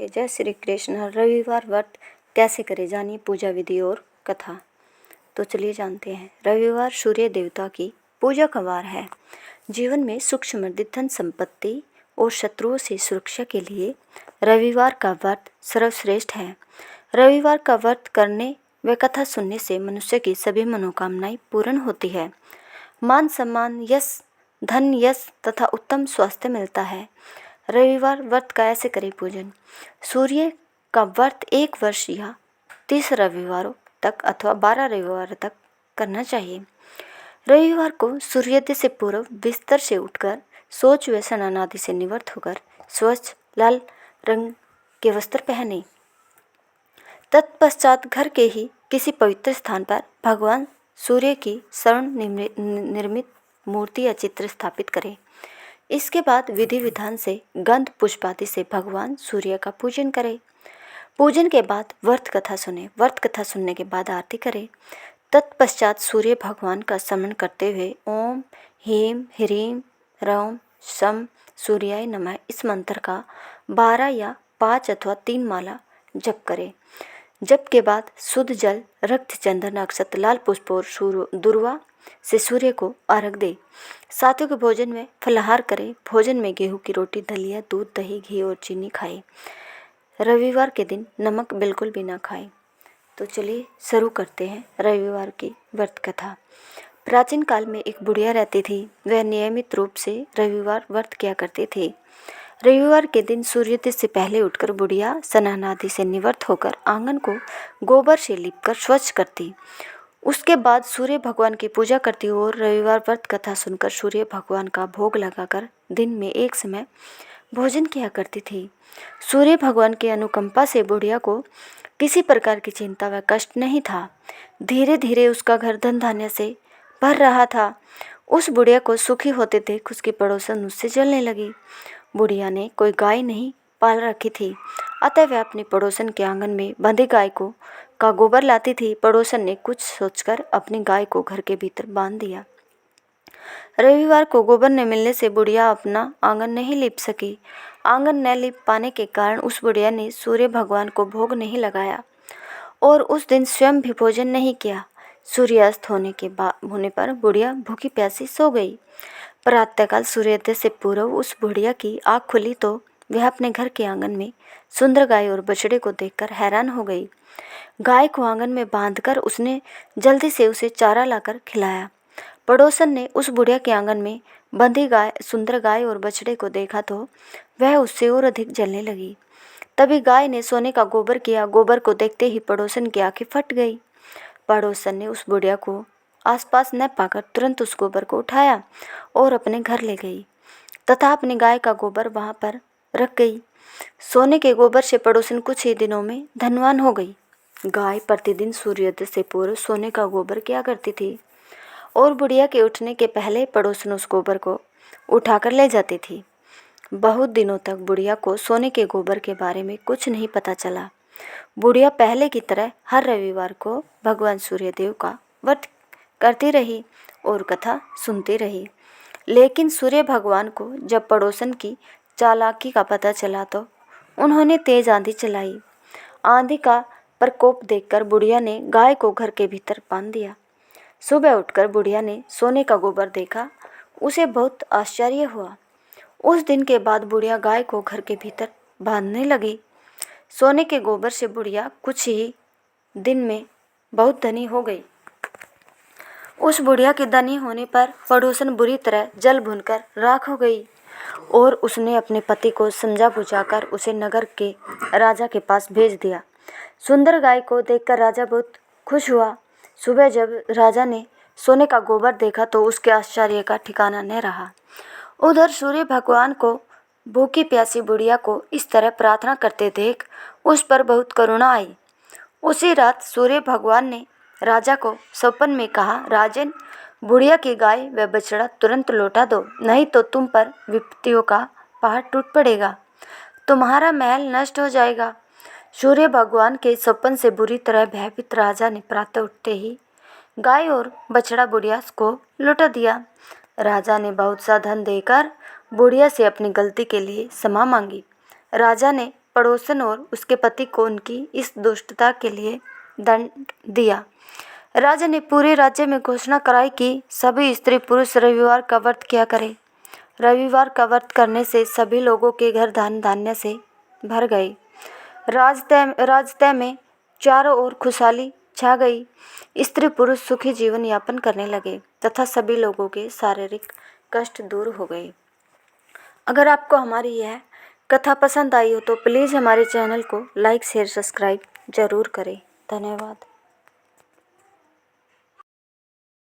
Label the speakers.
Speaker 1: सुनेंगे। जय श्री कृष्ण। रविवार व्रत कैसे करें, जानिए पूजा विधि और कथा। तो चलिए जानते हैं। रविवार सूर्य देवता की पूजा का वार है। जीवन में सुख समृद्धि, धन संपत्ति और शत्रुओं से सुरक्षा के लिए रविवार का व्रत सर्वश्रेष्ठ है। रविवार का व्रत करने व कथा सुनने से मनुष्य की सभी मनोकामनाएं पूर्ण होती है। मान सम्मान, यश, धन, यश तथा उत्तम स्वास्थ्य मिलता है। रविवार व्रत का ऐसे करें पूजन। सूर्य का व्रत 1 वर्ष या 30 रविवारों तक अथवा 12 रविवार तक करना चाहिए। रविवार को सूर्योदय से पूर्व बिस्तर से उठकर शौच व स्नान आदि से निवृत्त होकर स्वच्छ लाल रंग के वस्त्र पहने। तत्पश्चात घर के ही किसी पवित्र स्थान पर भगवान सूर्य की स्वर्ण निर्मित मूर्ति या चित्र स्थापित करें। इसके बाद विधि विधान से गंध पुष्प आदि से भगवान सूर्य का पूजन करें। पूजन के बाद व्रत कथा सुने। व्रत कथा सुनने के बाद आरती करें। तत्पश्चात सूर्य भगवान का स्मरण करते हुए ओम ह्रीं ह्रीं रौम शम सूर्याय नमः इस मंत्र का 12 या 5 अथवा 3 माला जप करें। जप के बाद शुद्ध जल, रक्त, चंदन, अक्षत, लाल पुष्प और दुर्वा से सूर्य को अर्घ दे। सात्विक भोजन में फलाहार करें। भोजन में गेहूं की रोटी, दलिया, दूध, दही, घी और चीनी खाएं। रविवार के दिन नमक बिल्कुल भी ना खाएं। तो चलिए शुरू करते हैं रविवार की व्रत कथा। प्राचीन काल में एक बुढ़िया रहती थी। वह नियमित रूप से रविवार व्रत किया करती थी। रविवार के दिन सूर्योदय से पहले उठकर बुढ़िया स्नान आदि से निवृत्त होकर आंगन को गोबर से लीपकर स्वच्छ करती। उसके बाद सूर्य भगवान की पूजा करती और रविवार व्रत कथा सुनकर सूर्य भगवान का भोग लगाकर दिन में एक समय भोजन किया करती थी। सूर्य भगवान की अनुकंपा से बुढ़िया को किसी प्रकार की चिंता व कष्ट नहीं था। धीरे धीरे उसका घर धन धान्य से भर रहा था। उस बुढ़िया को सुखी होते देख उसकी पड़ोसन उससे जलने लगी। बुढ़िया ने कोई गाय नहीं पाल रखी थी, अतः वह अपनी पड़ोसन के आंगन में बंधी गाय का गोबर लाती थी। पड़ोसन ने कुछ सोचकर अपनी गाय को घर के भीतर बांध दिया। रविवार को गोबर न मिलने से बुढ़िया अपना आंगन नहीं लीप सकी। आंगन न लीप पाने के कारण उस बुढ़िया ने सूर्य भगवान को भोग नहीं लगाया और उस दिन स्वयं भी भोजन नहीं किया। सूर्यास्त होने पर बुढ़िया भूखी प्यासी सो गई। प्रातःकाल सूर्योदय से पूर्व उस बुढ़िया की आँख खुली तो वह अपने घर के आंगन में सुंदर गाय और बछड़े को देखकर हैरान हो गई। गाय को आंगन में बांधकर उसने जल्दी से उसे चारा लाकर खिलाया। पड़ोसन ने उस बुढ़िया के आंगन में बंधी सुंदर गाय और बछड़े को देखा तो वह उससे और अधिक जलने लगी। तभी गाय ने सोने का गोबर किया। गोबर को देखते ही पड़ोसन की आंखें फट गई। पड़ोसन ने उस बुढ़िया को आसपास न पाकर तुरंत उस गोबर को उठाया और अपने घर ले गई तथा अपनी गाय का गोबर वहां पर रख गई। सोने के गोबर से पड़ोसन कुछ ही दिनों में धनवान हो गई। गाय प्रतिदिन सूर्योदय से पूर्व सोने का गोबर किया करती थी और बुढ़िया के उठने के पहले पड़ोसन उस गोबर को उठाकर ले जाती थी। बहुत दिनों तक बुढ़िया को सोने के गोबर के बारे में कुछ नहीं पता चला। बुढ़िया पहले की तरह हर रविवार को भगवान सूर्यदेव का व्रत करती रही और कथा सुनती रही। लेकिन सूर्य भगवान को जब पड़ोसन की चालाकी का पता चला तो उन्होंने तेज आंधी चलाई। आंधी का प्रकोप देखकर बुढ़िया ने गाय को घर के भीतर बांध दिया। सुबह उठकर बुढ़िया ने सोने का गोबर देखा। उसे बहुत आश्चर्य हुआ। उस दिन के बाद बुढ़िया गाय को घर के भीतर बांधने लगी। सोने के गोबर से बुढ़िया कुछ ही दिन में बहुत धनी हो गई। उस बुढ़िया के धनी होने पर पड़ोसन बुरी तरह जल भुनकर राख हो गई और उसने अपने पति को समझा बुझाकर उसे नगर के राजा के पास भेज दिया। सुंदर गाय को देखकर राजा बहुत खुश हुआ। सुबह जब राजा ने सोने का गोबर देखा तो उसके आश्चर्य का ठिकाना न रहा। उधर सूर्य भगवान को भूखी प्यासी बुढ़िया को इस तरह प्रार्थना करते देख उस पर बहुत करुणा आई। उसी रात सूर्य भगवान ने राजा को स्वप्न में कहा, राजन, बुढ़िया की गाय व बछड़ा तुरंत लौटा दो, नहीं तो तुम पर विपत्तियों का पहाड़ टूट पड़ेगा, तुम्हारा महल नष्ट हो जाएगा। सूर्य भगवान के स्वप्न से बुरी तरह भयभीत राजा ने प्रातः उठते ही गाय और बछड़ा बुढ़िया को लौटा दिया। राजा ने बहुत सा धन देकर बुढ़िया से अपनी गलती के लिए क्षमा मांगी। राजा ने पड़ोसन और उसके पति को उनकी इस दुष्टता के लिए दंड दिया। राजा ने पूरे राज्य में घोषणा कराई कि सभी स्त्री पुरुष रविवार का व्रत किया करें। रविवार का व्रत करने से सभी लोगों के घर धन धान्य से भर गए। राजतय में चारों ओर खुशहाली छा गई। स्त्री पुरुष सुखी जीवन यापन करने लगे तथा सभी लोगों के शारीरिक कष्ट दूर हो गए। अगर आपको हमारी यह कथा पसंद आई हो तो प्लीज़ हमारे चैनल को लाइक शेयर सब्सक्राइब ज़रूर करें। धन्यवाद।